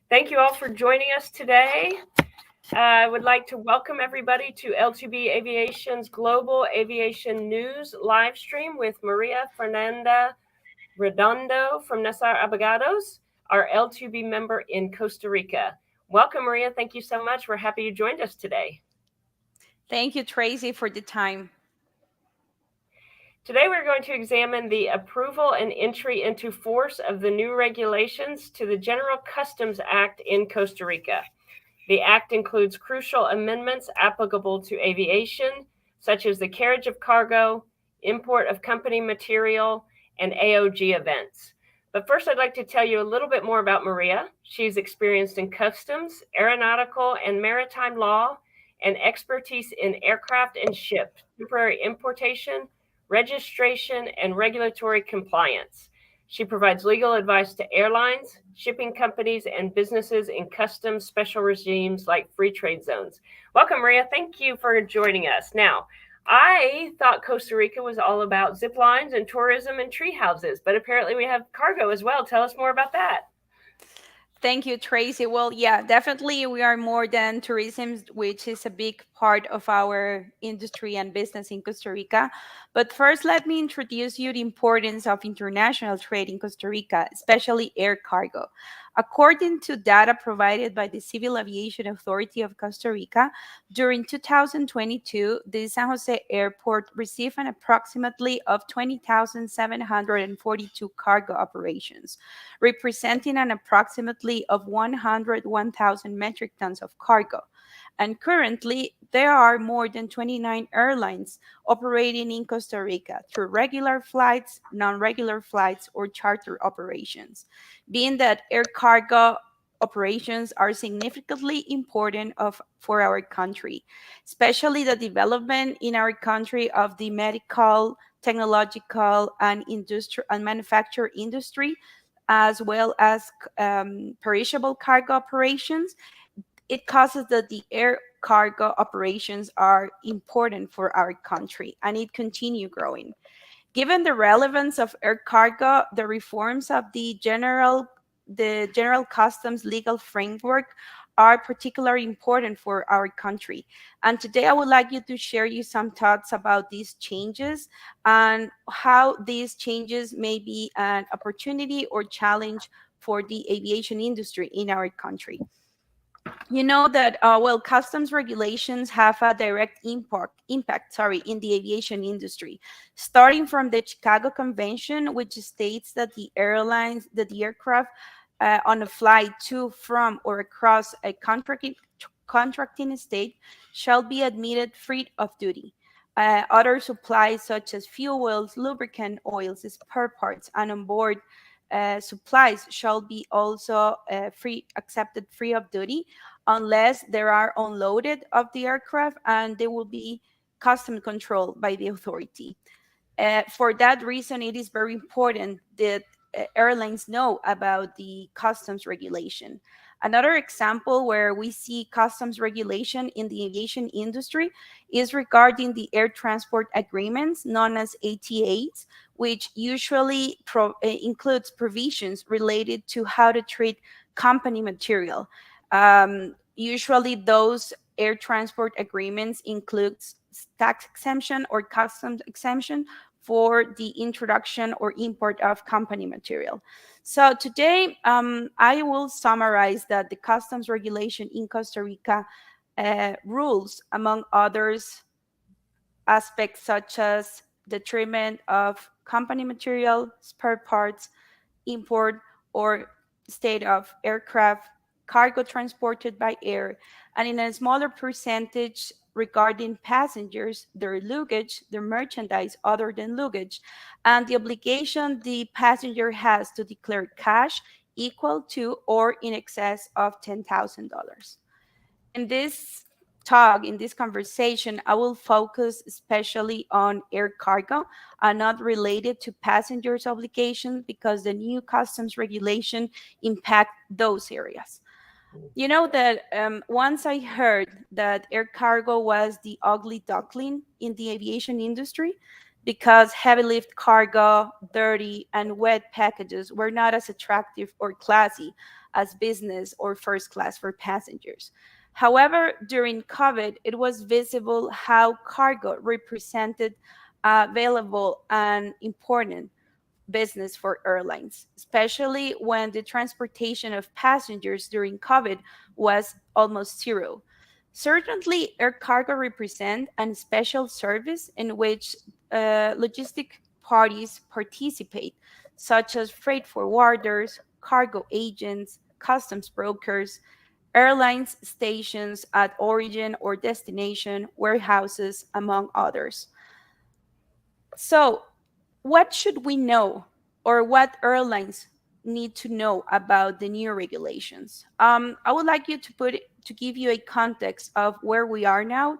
Thank you all for joining us today. I would like to welcome everybody to L2B Aviation's Global Aviation News live stream with Maria Fernanda Redondo from Nassau Abogados, our L2B member in Costa Rica. Welcome, Maria. Thank you so much. We're happy you joined us today. Thank you, Tracy, for the time. Today, we're going to examine the approval and entry into force of the new regulations to the General Customs Act in Costa Rica. The act includes crucial amendments applicable to aviation, such as the carriage of cargo, import of company material, and AOG events. But first, I'd like to tell you a little bit more about Maria. She's experienced in customs, aeronautical, and maritime law, and expertise in aircraft and ship, temporary importation, registration, and regulatory compliance. She provides legal advice to airlines, shipping companies, and businesses in customs special regimes like free trade zones. Welcome, Maria. Thank you for joining us. Now, I thought Costa Rica was all about zip lines and tourism and tree houses, but apparently we have cargo as well. Tell us more about that. Thank you, Tracy. Well, yeah, definitely we are more than tourism, which is a big part of our industry and business in Costa Rica. But first, let me introduce you the importance of international trade in Costa Rica, especially air cargo. According to data provided by the Civil Aviation Authority of Costa Rica, during 2022, the San Jose Airport received an approximately of 20,742 cargo operations, representing an approximately of 101,000 metric tons of cargo. And currently, there are more than 29 airlines operating in Costa Rica through regular flights, non-regular flights, or charter operations, being that air cargo operations are significantly important for our country, especially the development in our country of the medical, technological, and manufacture industry, as well as perishable cargo operations. It causes that the air cargo operations are important for our country and it continue growing. Given the relevance of air cargo, the reforms of the general customs legal framework are particularly important for our country. And today I would like you to share you some thoughts about these changes and how these changes may be an opportunity or challenge for the aviation industry in our country. You know that customs regulations have a direct impact in the aviation industry, starting from the Chicago Convention, which states that the aircraft on a flight to, from, or across a contracting state shall be admitted free of duty. Other supplies such as fuels, lubricant oils, spare parts, and onboard supplies shall be also accepted free of duty unless they are unloaded of the aircraft and they will be custom controlled by the authority. For that reason, it is very important that airlines know about the customs regulation. Another example where we see customs regulation in the aviation industry is regarding the air transport agreements known as ATAs, which usually includes provisions related to how to treat company material. Usually, those air transport agreements includes tax exemption or customs exemption for the introduction or import of company material. So today, I will summarize that the customs regulation in Costa Rica rules, among others, aspects such as the treatment of company material, spare parts, import or state of aircraft, cargo transported by air, and in a smaller percentage regarding passengers, their luggage, their merchandise other than luggage, and the obligation the passenger has to declare cash equal to or in excess of $10,000. In this talk, in this conversation, I will focus especially on air cargo and not related to passengers' obligations because the new customs regulation impact those areas. You know that once I heard that air cargo was the ugly duckling in the aviation industry because heavy lift cargo, dirty, and wet packages were not as attractive or classy as business or first class for passengers. However, during COVID, it was visible how cargo represented a valuable and important business for airlines, especially when the transportation of passengers during COVID was almost zero. Certainly, air cargo represent a special service in which logistic parties participate, such as freight forwarders, cargo agents, customs brokers, airlines stations at origin or destination, warehouses, among others. So, what should we know, or what airlines need to know about the new regulations? I would like you to give you a context of where we are now,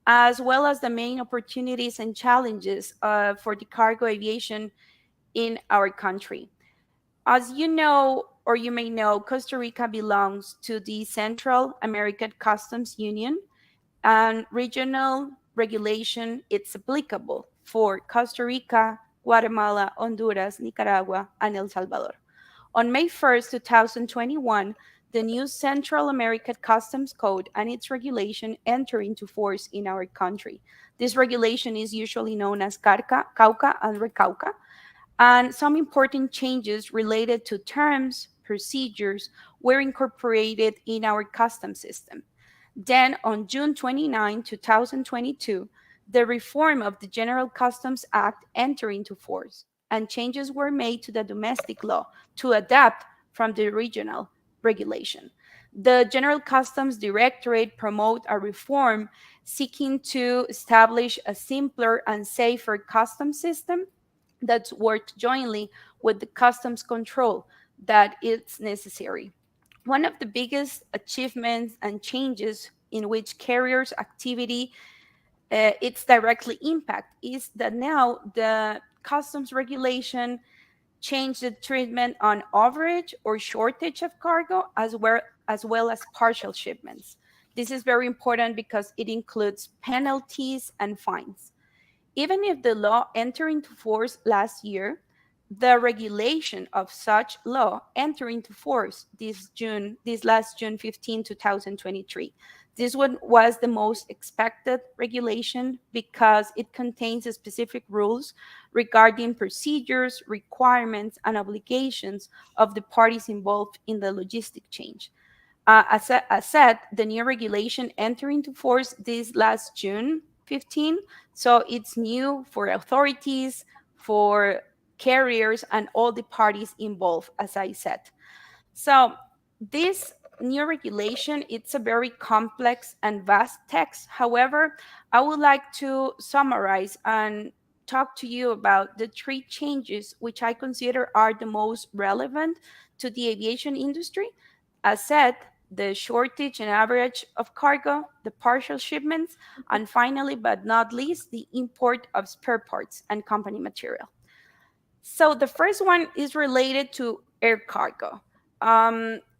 as well as the main opportunities and challenges for the cargo aviation in our country. As you know, or you may know, Costa Rica belongs to the Central American Customs Union, and regional regulation it's applicable for Costa Rica, Guatemala, Honduras, Nicaragua, and El Salvador. On May 1st, 2021, the new Central American Customs Code and its regulation enter into force in our country. This regulation is usually known as CAUCA and RECAUCA, and some important changes related to terms, procedures were incorporated in our customs system. Then, on June 29, 2022, the reform of the General Customs Act entered into force, and changes were made to the domestic law to adapt from the regional regulation. The General Customs Directorate promote a reform seeking to establish a simpler and safer customs system that's worked jointly with the customs control that is necessary. One of the biggest achievements and changes in which carriers' activity it's directly impact is that now the customs regulation changed the treatment on overage or shortage of cargo as well as partial shipments. This is very important because it includes penalties and fines. Even if the law entered into force last year, the regulation of such law entered into force this last June 15, 2023. This one was the most expected regulation because it contains specific rules regarding procedures, requirements, and obligations of the parties involved in the logistic change. As said, the new regulation entered into force this last June 15, so it's new for authorities, for carriers, and all the parties involved, as I said. So this new regulation, it's a very complex and vast text. However, I would like to summarize and talk to you about the three changes which I consider are the most relevant to the aviation industry. As said, the shortage and average of cargo, the partial shipments, and finally, but not least, the import of spare parts and company material. So the first one is related to air cargo.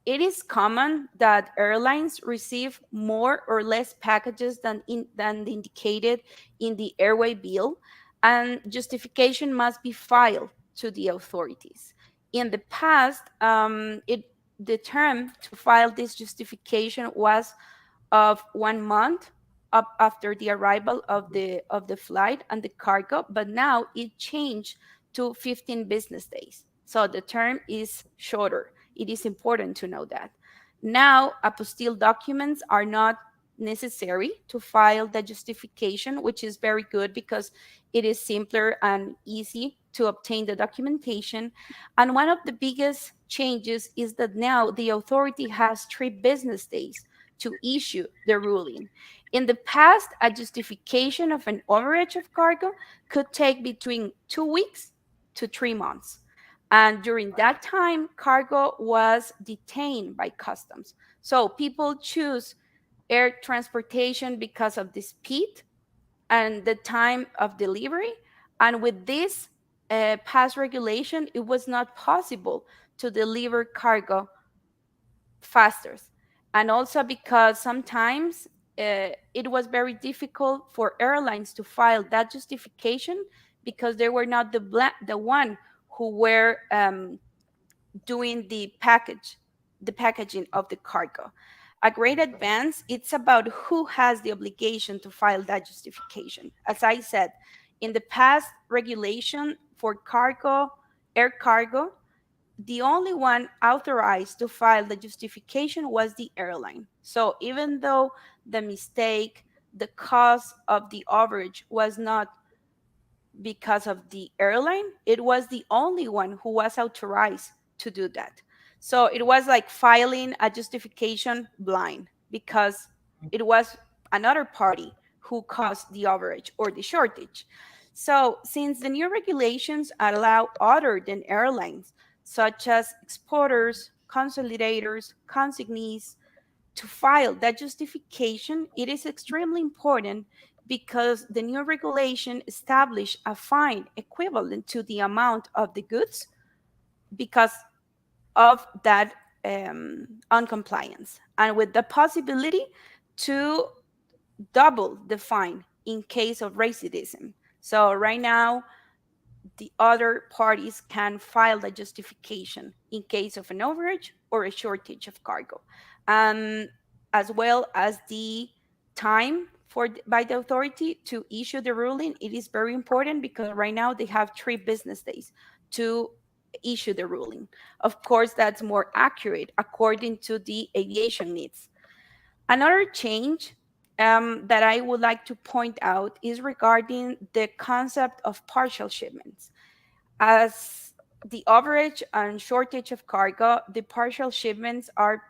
It is common that airlines receive more or less packages than indicated in the airway bill, and justification must be filed to the authorities. In the past, the term to file this justification was of 1 month up after the arrival of the flight and the cargo, but now it changed to 15 business days. So the term is shorter. It is important to know that. Now, apostille documents are not necessary to file the justification, which is very good because it is simpler and easy to obtain the documentation. And one of the biggest changes is that now the authority has 3 business days to issue the ruling. In the past, a justification of an overage of cargo could take between 2 weeks to 3 months. And during that time, cargo was detained by customs. So people choose air transportation because of the speed and the time of delivery. And with this past regulation, it was not possible to deliver cargo faster. And also because sometimes it was very difficult for airlines to file that justification because they were not the one who were doing the package, the packaging of the cargo. A great advance, it's about who has the obligation to file that justification. As I said, in the past regulation for cargo, air cargo, the only one authorized to file the justification was the airline. So even though the mistake, the cause of the overage was not because of the airline, it was the only one who was authorized to do that. So it was like filing a justification blind because it was another party who caused the overage or the shortage. So since the new regulations allow other than airlines, such as exporters, consolidators, consignees, to file that justification, it is extremely important because the new regulation established a fine equivalent to the amount of the goods because of that uncompliance, and with the possibility to double the fine in case of recidivism. So right now, the other parties can file the justification in case of an overage or a shortage of cargo, um, as well as the time by the authority to issue the ruling. It is very important because right now they have 3 business days to issue the ruling. Of course, that's more accurate according to the aviation needs. Another change that I would like to point out is regarding the concept of partial shipments. As the overage and shortage of cargo, the partial shipments are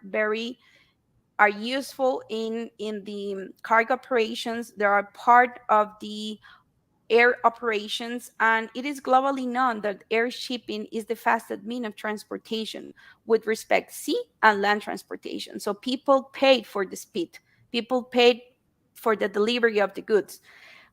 useful in the cargo operations. They are part of the air operations, and it is globally known that air shipping is the fastest mean of transportation with respect sea and land transportation. So people paid for the speed, people paid for the delivery of the goods.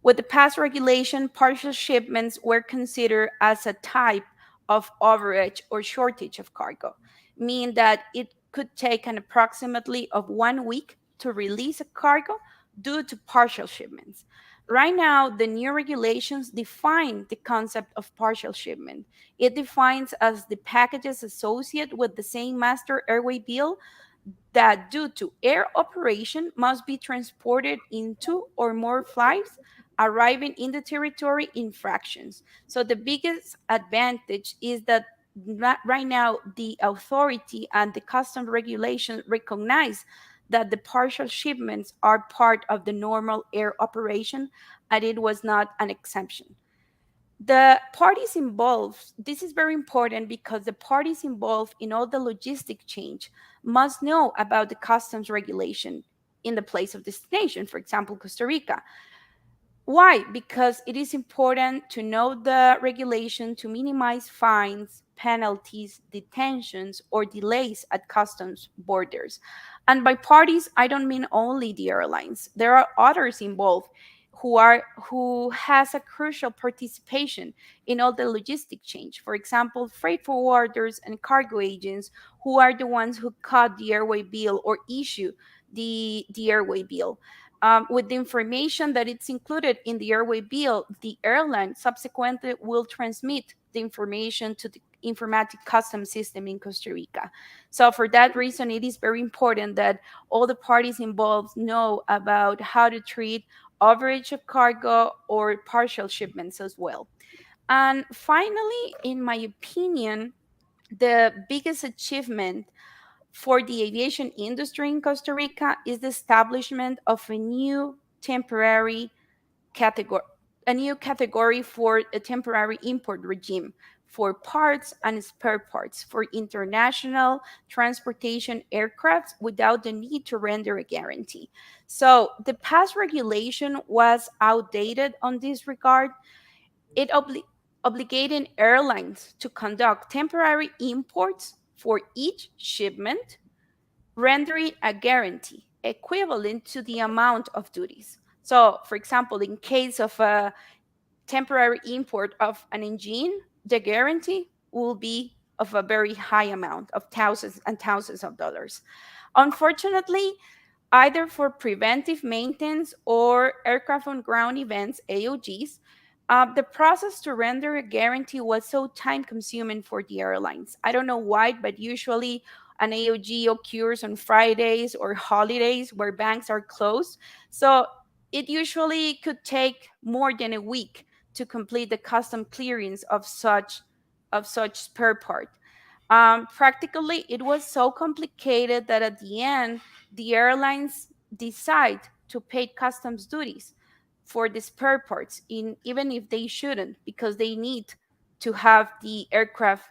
With the past regulation, partial shipments were considered as a type of overage or shortage of cargo, meaning that it could take an approximately of 1 week to release a cargo due to partial shipments. Right now, the new regulations define the concept of partial shipment. It defines as the packages associated with the same master airway bill that due to air operation must be transported in 2 or more flights arriving in the territory in fractions. So the biggest advantage is that right now the authority and the custom regulation recognize that the partial shipments are part of the normal air operation and it was not an exemption. The parties involved, this is very important because the parties involved in all the logistic change must know about the customs regulation in the place of destination, for example, Costa Rica. Why? Because it is important to know the regulation to minimize fines, penalties, detentions, or delays at customs borders. And by parties, I don't mean only the airlines. There are others involved who has a crucial participation in all the logistic change. For example, freight forwarders and cargo agents who are the ones who cut the airway bill or issue the airway bill. With the information that it's included in the airway bill, the airline subsequently will transmit the information to the informatic custom system in Costa Rica. So for that reason, it is very important that all the parties involved know about how to treat overage of cargo or partial shipments as well. And finally, in my opinion, the biggest achievement for the aviation industry in Costa Rica is the establishment of temporary category, a new category for a temporary import regime for parts and spare parts for international transportation aircrafts without the need to render a guarantee. So the past regulation was outdated on this regard. It obligating airlines to conduct temporary imports for each shipment, rendering a guarantee equivalent to the amount of duties. So, for example, in case of a temporary import of an engine, the guarantee will be of a very high amount of thousands and thousands of dollars. Unfortunately, either for preventive maintenance or aircraft on ground events, AOGs, the process to render a guarantee was so time consuming for the airlines. I don't know why, but usually An AOG occurs on Fridays or holidays where banks are closed. So it usually could take more than a week to complete the custom clearance of such spare part. Practically, it was so complicated that at the end, the airlines decide to pay customs duties for the spare parts, even if they shouldn't, because they need to have the aircraft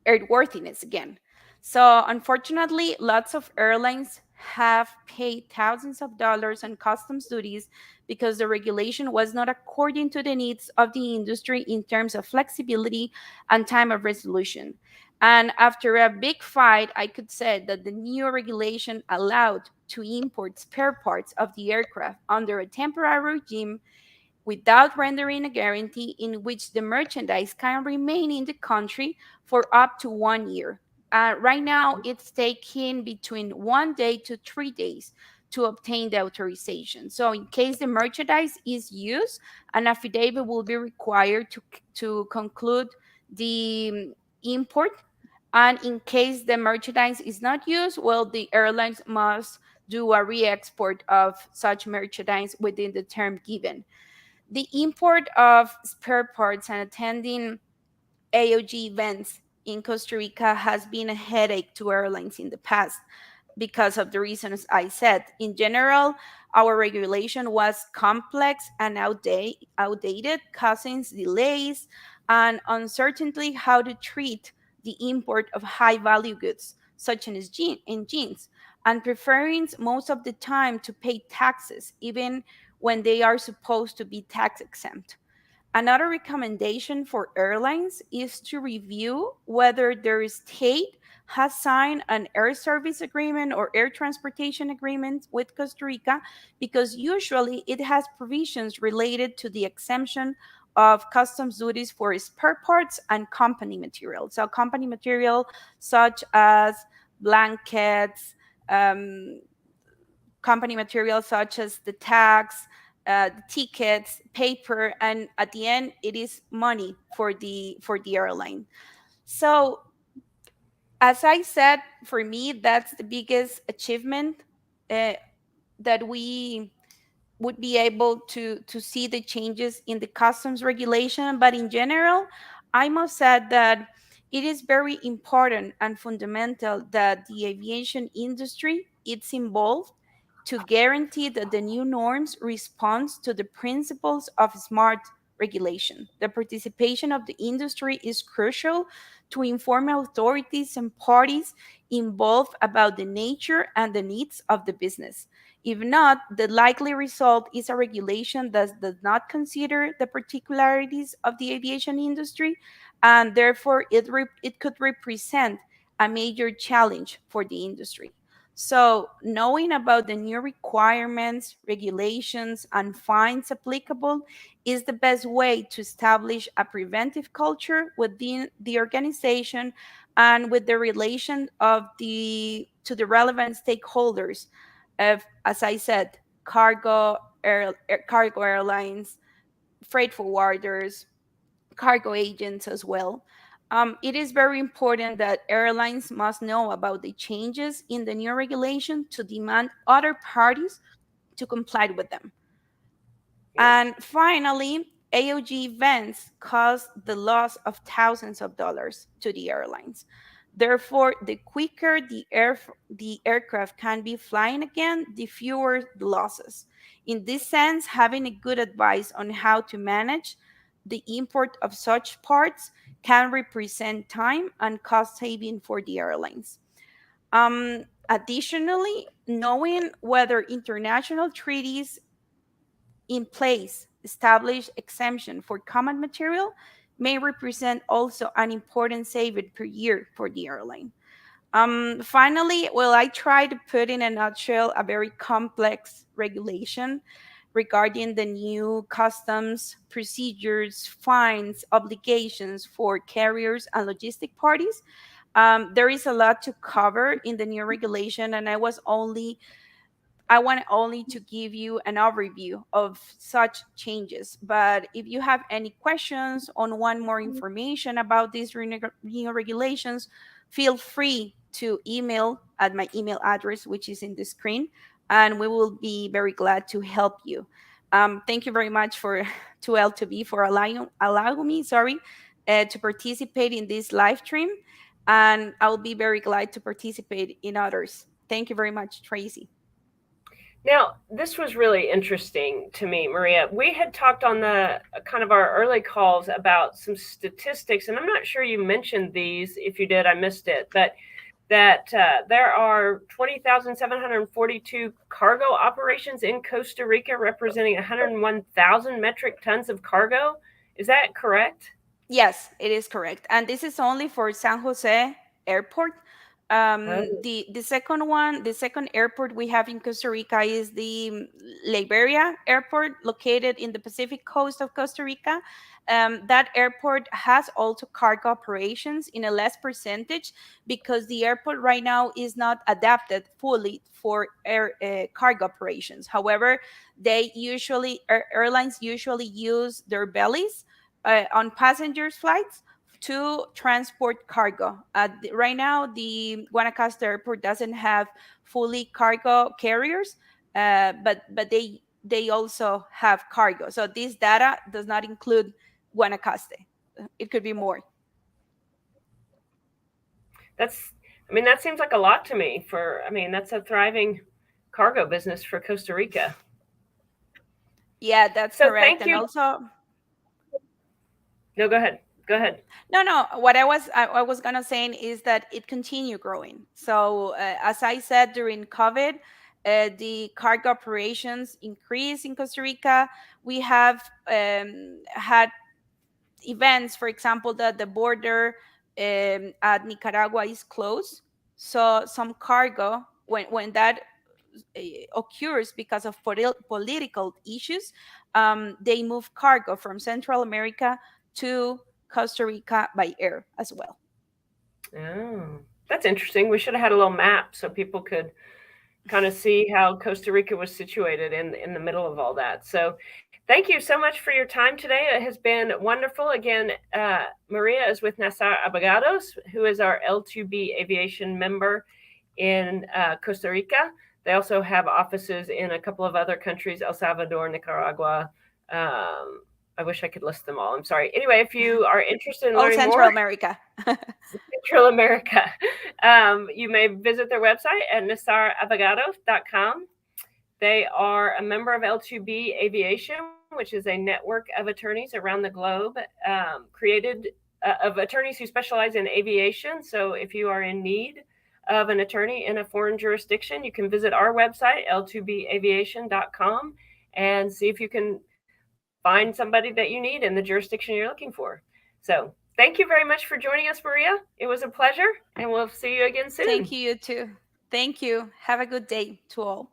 airworthiness again. So, unfortunately, lots of airlines have paid thousands of dollars on customs duties because the regulation was not according to the needs of the industry in terms of flexibility and time of resolution. And after a big fight, I could say that the new regulation allowed to import spare parts of the aircraft under a temporary regime without rendering a guarantee in which the merchandise can remain in the country for up to 1 year. Right now, it's taking between 1 day to 3 days to obtain the authorization. So, in case the merchandise is used, an affidavit will be required to conclude the import. And in case the merchandise is not used, well, the airlines must do a re export of such merchandise within the term given. The import of spare parts and attending AOG events in Costa Rica has been a headache to airlines in the past because of the reasons I said. In general, our regulation was complex and outdated, causing delays and uncertainty how to treat the import of high value goods, such as jeans, and preferring most of the time to pay taxes, even when they are supposed to be tax exempt. Another recommendation for airlines is to review whether their state has signed an air service agreement or air transportation agreement with Costa Rica, because usually it has provisions related to the exemption of customs duties for spare parts and company material. So, company material such as blankets, um, company materials such as the tags, the tickets, paper, and at the end, it is money for the airline. So, as I said, for me, that's the biggest achievement uh, that we would be able to see the changes in the customs regulation. But in general, I must say that it is very important and fundamental that the aviation industry is involved to guarantee that the new norms responds to the principles of smart regulation. The participation of the industry is crucial to inform authorities and parties involved about the nature and the needs of the business. If not, the likely result is a regulation that does not consider the particularities of the aviation industry, and therefore it could represent a major challenge for the industry. So, knowing about the new requirements, regulations, and fines applicable is the best way to establish a preventive culture within the organization and with the relation of the to the relevant stakeholders of, as I said, cargo airlines, freight forwarders, cargo agents as well. It is very important that airlines must know about the changes in the new regulation to demand other parties to comply with them. Yes. And finally, AOG events caused the loss of thousands of dollars to the airlines. Therefore, the quicker the aircraft can be flying again, the fewer the losses. In this sense, having a good advice on how to manage the import of such parts can represent time and cost saving for the airlines. Additionally, knowing whether international treaties in place establish exemption for common material may represent also an important saving per year for the airline. Finally, well, I try to put in a nutshell a very complex regulation regarding the new customs procedures, fines, obligations for carriers and logistic parties. There is a lot to cover in the new regulation, and I want only to give you an overview of such changes. But if you have any questions on want more information about these new regulations, feel free to email at my email address, which is in the screen, and we will be very glad to help you. Thank you very much for to L2B for allowing me, to participate in this live stream, and I'll be very glad to participate in others. Thank you very much, Tracy. Now, this was really interesting to me, Maria. We had talked on the kind of our early calls about some statistics, and I'm not sure you mentioned these. If you did, I missed it. But that there are 20,742 cargo operations in Costa Rica, representing 101,000 metric tons of cargo. Is that correct? Yes, it is correct. And this is only for San Jose Airport. Oh, The second one, the second airport we have in Costa Rica is the Liberia Airport, located in the Pacific coast of Costa Rica. That airport has also cargo operations in a less percentage because the airport right now is not adapted fully for cargo operations. However, airlines usually use their bellies on passengers' flights to transport cargo. Right now, the Guanacaste Airport doesn't have fully cargo carriers, but they also have cargo. So this data does not include Guanacaste. It could be more. that's, I mean, that seems like a lot to me for, I mean, that's a thriving cargo business for Costa Rica. Yeah, that's So correct. thank And you. also, No, go ahead. Go ahead. no. What I was gonna say is that it continue growing. So as I said during COVID, the cargo operations increase in Costa Rica. We have had events, for example, that the border at Nicaragua is closed. So some cargo, when that occurs because of political issues, they move cargo from Central America to Costa Rica by air as well. Oh, that's interesting. We should have had a little map so people could kind of see how Costa Rica was situated in the middle of all that. So, thank you so much for your time today. It has been wonderful. Again, Maria is with Nassar Abogados, who is our L2B aviation member in Costa Rica. They also have offices in a couple of other countries: El Salvador, Nicaragua. I wish I could list them all. I'm sorry. Anyway, if you are interested in All learning Central more, America. Central America. You may visit their website at nassarabogados.com. They are a member of L2B Aviation, which is a network of attorneys around the globe, created of attorneys who specialize in aviation. So if you are in need of an attorney in a foreign jurisdiction, you can visit our website, l2baviation.com, and see if you can find somebody that you need in the jurisdiction you're looking for. So thank you very much for joining us, Maria. It was a pleasure, and we'll see you again soon. Thank you, you too. Thank you. Have a good day to all.